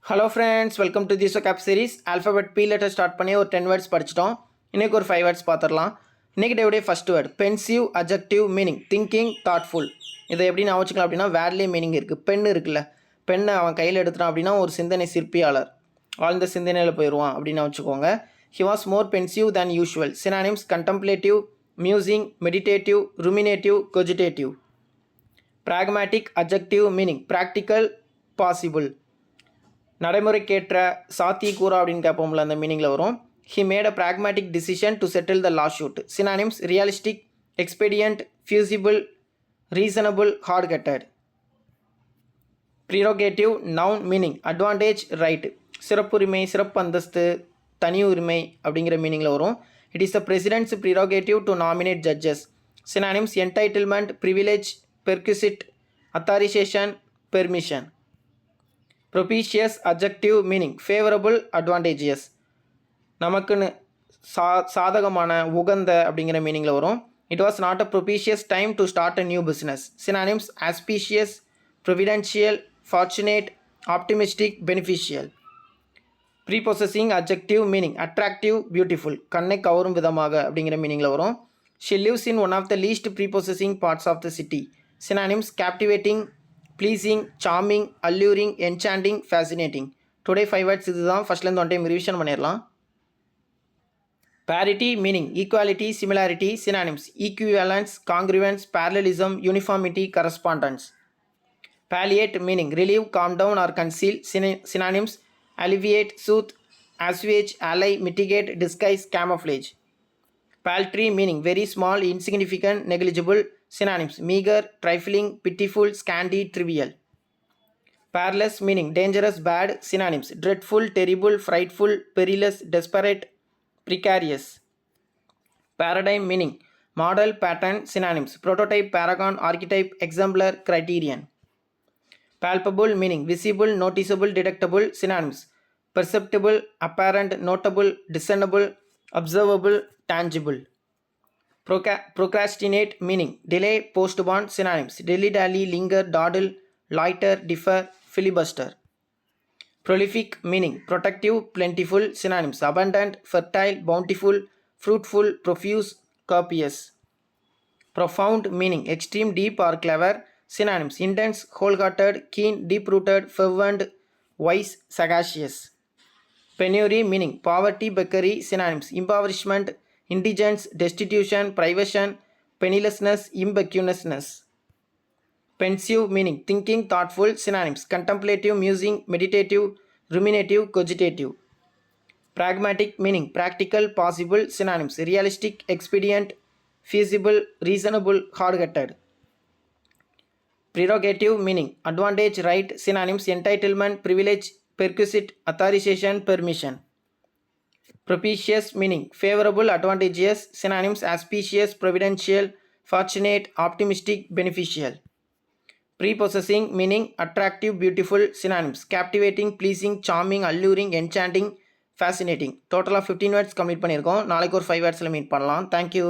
Hello friends, welcome to this cap series. Alphabet B letter start பண்ணி ஒரு 10 words படிச்சிட்டோம். இன்றைக்கி ஒரு 5 வேர்ட்ஸ் பார்த்துடலாம். இன்றைக்கி டேவுடைய first word pensive, adjective, meaning thinking, thoughtful. இதை எப்படி நான் வச்சுக்கலாம் அப்படின்னா, வேர்ட்லேயே மீனிங் இருக்குது. பெண் இருக்குல்ல, பெண்ணை அவன் கையில் எடுத்துட்டான் அப்படின்னா ஒரு சிந்தனை சிற்பியாளர், ஆழ்ந்த சிந்தனையில் போயிடுவான் அப்படின்னு வச்சுக்கோங்க. He was more pensive than usual. Synonyms contemplative, musing, meditative, ruminative, cogitative. Pragmatic, adjective, meaning practical, possible. நடைமுறைக்கேற்ற, சாத்தியக்கூறா அப்படின்னு கேட்போம்ல, அந்த மீனிங்கில் வரும். He made a pragmatic decision to settle the lawsuit. Synonyms realistic, expedient, feasible, reasonable, hard headed. Prerogative, noun, meaning advantage, right. சிறப்புரிமை, சிறப்பு அந்தஸ்து, தனி உரிமை அப்படிங்கிற மீனிங்கில் வரும். It is the president's prerogative to nominate judges. Synonyms entitlement, privilege, பெர்க்யூசிட், அத்தாரிசேஷன், permission. Propitious, adjective, meaning favourable, advantageous. நமக்குன்னு சாதகமான, உகந்த அப்படிங்கிற மீனிங்கில் வரும். It was not a propitious time to start a new business. Synonyms auspicious, providential, fortunate, optimistic, beneficial. Prepossessing, adjective, meaning attractive, beautiful, கண்ணை கவரும் விதமாக அப்படிங்கிற மீனிங்கில் வரும். She lives in one of the least prepossessing parts of the city. Synonyms captivating, pleasing, charming, alluring, enchanting, fascinating. Today 5 words இதுதான். ஃபஸ்ட்லேருந்து 1 time revision பண்ணிடலாம். Parity, meaning equality, similarity. Synonyms equivalence, congruence, parallelism, uniformity, correspondence. palliate, meaning relieve, calm down or conceal. Synonyms alleviate, soothe, assuage, allay, mitigate, disguise, camouflage. Paltry, meaning very small, insignificant, negligible. Synonyms meager, trifling, pitiful, scanty, trivial. Perilous, meaning dangerous, bad. Synonyms dreadful, terrible, frightful, perilous, desperate, precarious. Paradigm, meaning model, pattern. Synonyms prototype, paragon, archetype, exemplar, criterion. Palpable, meaning visible, noticeable, detectable. Synonyms perceptible, apparent, notable, discernible, observable, tangible. Procrastinate, meaning delay, postpone. Synonyms dilly-dally, linger, dawdle, loiter, defer, filibuster. Prolific, meaning protective, plentiful. Synonyms abundant, fertile, bountiful, fruitful, profuse, copious. Profound, meaning extreme, deep or clever. Synonyms intense, wholehearted, keen, deep-rooted, fervent, wise, sagacious. Penury, meaning poverty, beggary. Synonyms impoverishment, indigence, destitution, privation, pennilessness, impecuniousness. Pensive, meaning thinking, thoughtful. Synonyms contemplative, musing, meditative, ruminative, cogitative. Pragmatic, meaning practical, possible. Synonyms realistic, expedient, feasible, reasonable, hard-headed. Prerogative, meaning advantage, right. Synonyms entitlement, privilege, perquisite, authorization, permission. Propitious, meaning favorable, advantageous. Synonyms auspicious, providential, fortunate, optimistic, beneficial. Prepossessing, meaning attractive, beautiful. Synonyms captivating, pleasing, charming, alluring, enchanting, fascinating. Total of 15 words complete பண்ணியிருக்கோம். நாளைக்கு ஒரு 5 wordsல meet பண்ணலாம். Thank you.